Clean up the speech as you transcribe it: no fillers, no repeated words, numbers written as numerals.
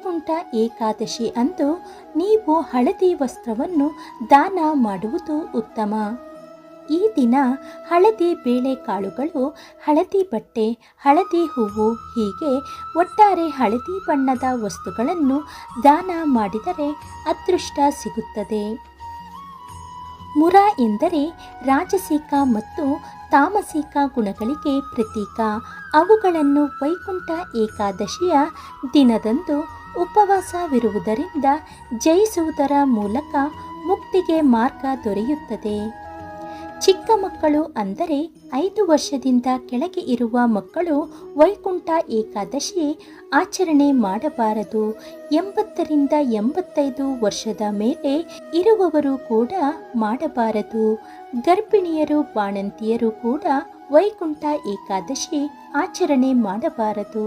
ವೈಕುಂಠ ಏಕಾದಶಿ ಅಂದು ನೀವು ಹಳದಿ ವಸ್ತ್ರವನ್ನು ದಾನ ಮಾಡುವುದು ಉತ್ತಮ. ಈ ದಿನ ಹಳದಿ ಬೇಳೆಕಾಳುಗಳು, ಹಳದಿ ಬಟ್ಟೆ, ಹಳದಿ ಹೂವು ಹೀಗೆ ಒಟ್ಟಾರೆ ಹಳದಿ ಬಣ್ಣದ ವಸ್ತುಗಳನ್ನು ದಾನ ಮಾಡಿದರೆ ಅದೃಷ್ಟ ಸಿಗುತ್ತದೆ. ಮುರ ಎಂದರೆ ರಾಜಸಿಕ ಮತ್ತು ತಾಮಸಿಕ ಗುಣಗಳಿಗೆ ಪ್ರತೀಕ. ಅವುಗಳನ್ನು ವೈಕುಂಠ ಏಕಾದಶಿಯ ದಿನದಂದು ಉಪವಾಸವಿರುವುದರಿಂದ ಜಯಿಸುವುದರ ಮೂಲಕ ಮುಕ್ತಿಗೆ ಮಾರ್ಗ ದೊರೆಯುತ್ತದೆ. ಚಿಕ್ಕ ಮಕ್ಕಳು ಅಂದರೆ 5 ವರ್ಷದಿಂದ ಕೆಳಗೆ ಇರುವ ಮಕ್ಕಳು ವೈಕುಂಠ ಏಕಾದಶಿ ಆಚರಣೆ ಮಾಡಬಾರದು. 80ರಿಂದ 85 ವರ್ಷದ ಮೇಲೆ ಇರುವವರು ಕೂಡ ಮಾಡಬಾರದು. ಗರ್ಭಿಣಿಯರು, ಬಾಣಂತಿಯರು ಕೂಡ ವೈಕುಂಠ ಏಕಾದಶಿ ಆಚರಣೆ ಮಾಡಬಾರದು.